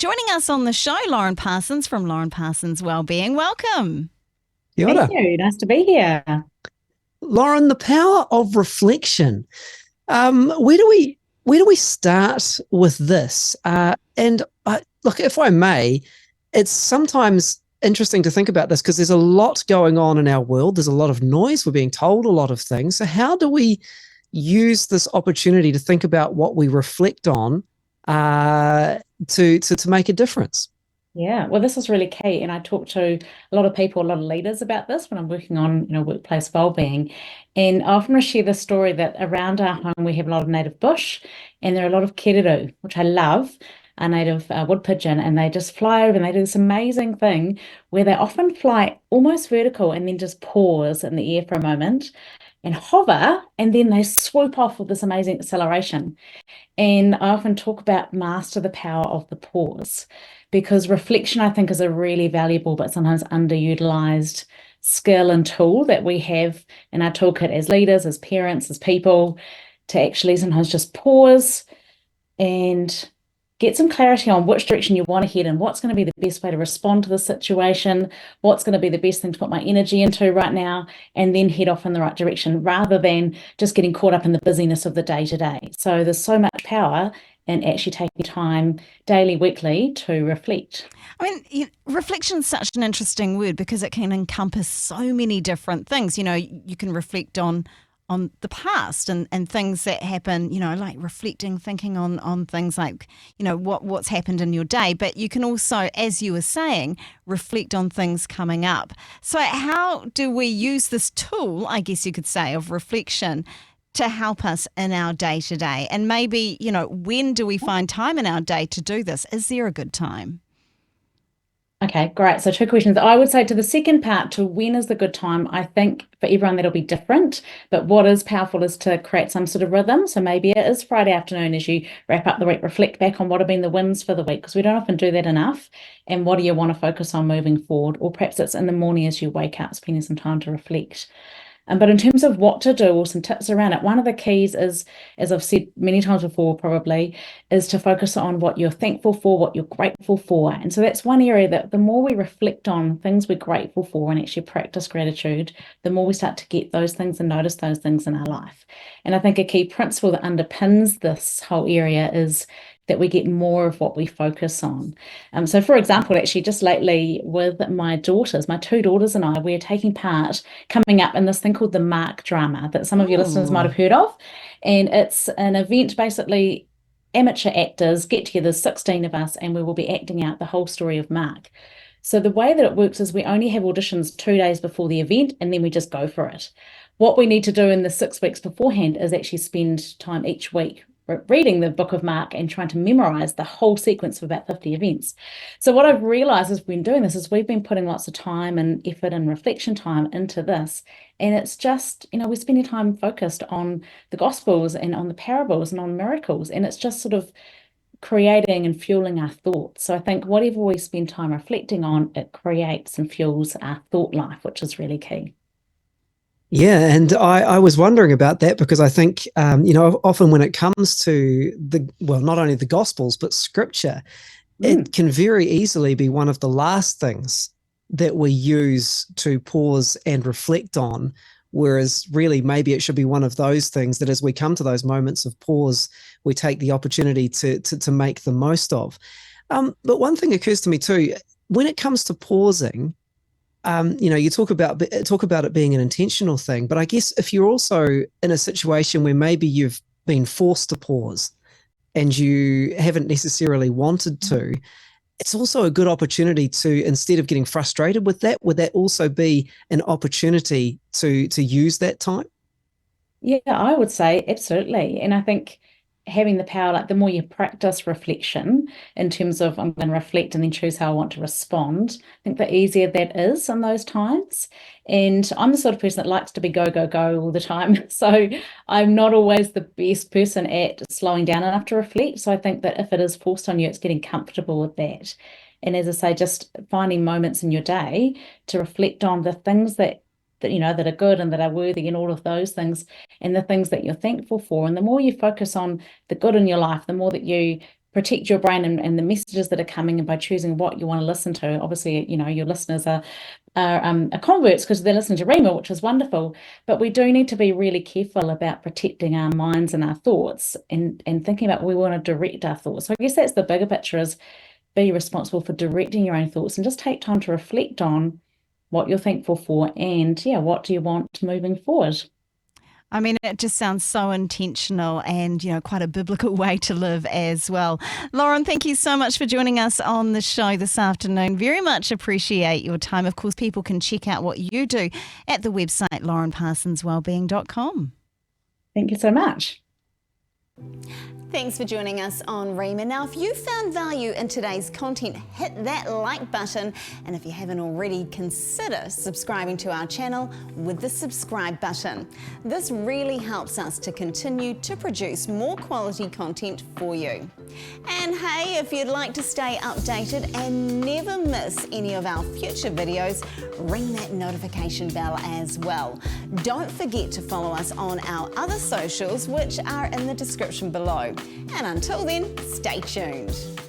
Joining us on the show, Lauren Parsons from Lauren Parsons Wellbeing. Welcome. Kia Thank ora. you. Nice to be here. Lauren, the power of reflection. Where do we start with this? Look, if I may, it's sometimes interesting to think about this because there's a lot going on in our world. There's a lot of noise. We're being told a lot of things. So how do we use this opportunity to think about what we reflect on to make a difference? Yeah, well, this is really key. And I talk to a lot of people, a lot of leaders about this when I'm working on, workplace wellbeing. And I often share the story that around our home we have a lot of native bush, and there are a lot of keriru, which I love, a native wood pigeon, and they just fly over and they do this amazing thing where they often fly almost vertical and then just pause in the air for a moment and hover, and then they swoop off with this amazing acceleration. And I often talk about master the power of the pause because reflection, I think, is a really valuable but sometimes underutilized skill and tool that we have in our toolkit as leaders, as parents, as people, to actually sometimes just pause and get some clarity on which direction you want to head and what's going to be the best way to respond to the situation, what's going to be the best thing to put my energy into right now, and then head off in the right direction rather than just getting caught up in the busyness of the day to day. So there's so much power in actually taking time daily, weekly to reflect. Reflection is such an interesting word because it can encompass so many different things. You can reflect on the past and things that happen, like reflecting, thinking on things like, what's happened in your day. But you can also, as you were saying, reflect on things coming up. So how do we use this tool, I guess you could say, of reflection to help us in our day to day? And maybe, when do we find time in our day to do this? Is there a good time? Okay, great. So two questions. I would say to the second part, to when is the good time, I think for everyone that'll be different, but what is powerful is to create some sort of rhythm. So maybe it is Friday afternoon as you wrap up the week, reflect back on what have been the wins for the week, because we don't often do that enough. And what do you want to focus on moving forward? Or perhaps it's in the morning as you wake up, spending some time to reflect. But in terms of what to do or some tips around it, one of the keys is, as I've said many times before, probably, is to focus on what you're thankful for, what you're grateful for. And so that's one area that the more we reflect on things we're grateful for and actually practice gratitude, the more we start to get those things and notice those things in our life. And I think a key principle that underpins this whole area is that we get more of what we focus on. So for example, actually just lately with my daughters, my two daughters and I, we're taking part coming up in this thing called the Mark drama that some of your listeners might have heard of. And it's an event, basically amateur actors get together, 16 of us, and we will be acting out the whole story of Mark. So the way that it works is we only have auditions 2 days before the event, and then we just go for it. What we need to do in the 6 weeks beforehand is actually spend time each week reading the book of Mark and trying to memorize the whole sequence of about 50 events. So what I've realized as we've been doing this is we've been putting lots of time and effort and reflection time into this. And it's just, we're spending time focused on the Gospels and on the parables and on miracles. And it's just sort of creating and fueling our thoughts. So I think whatever we spend time reflecting on, it creates and fuels our thought life, which is really key. Yeah, and I was wondering about that because I think, often when it comes to not only the Gospels, but Scripture, it can very easily be one of the last things that we use to pause and reflect on, whereas really maybe it should be one of those things that as we come to those moments of pause, we take the opportunity to make the most of. But one thing occurs to me too, when it comes to pausing, you talk about it being an intentional thing, but I guess if you're also in a situation where maybe you've been forced to pause and you haven't necessarily wanted to, it's also a good opportunity to, instead of getting frustrated with that, would that also be an opportunity to use that time? Yeah, I would say absolutely. And I think having the power, like the more you practice reflection in terms of I'm going to reflect and then choose how I want to respond, I think the easier that is in those times. And I'm the sort of person that likes to be go, go, go all the time. So I'm not always the best person at slowing down enough to reflect. So I think that if it is forced on you, it's getting comfortable with that. And as I say, just finding moments in your day to reflect on the things that are good and that are worthy and all of those things and the things that you're thankful for. And the more you focus on the good in your life, the more that you protect your brain and the messages that are coming, and by choosing what you want to listen to. Obviously, your listeners are converts because they're listening to Rhema, which is wonderful. But we do need to be really careful about protecting our minds and our thoughts, and thinking about where we want to direct our thoughts. So I guess that's the bigger picture, is be responsible for directing your own thoughts, and just take time to reflect on what you're thankful for, and what do you want moving forward. I mean, it just sounds so intentional and, quite a biblical way to live as well. Lauren, thank you so much for joining us on the show this afternoon. Very much appreciate your time. Of course, people can check out what you do at the website laurenparsonswellbeing.com. Thank you so much. Thanks for joining us on Rhema. Now, if you found value in today's content, hit that like button. And if you haven't already, consider subscribing to our channel with the subscribe button. This really helps us to continue to produce more quality content for you. And hey, if you'd like to stay updated and never miss any of our future videos, ring that notification bell as well. Don't forget to follow us on our other socials, which are in the description below. And until then, stay tuned.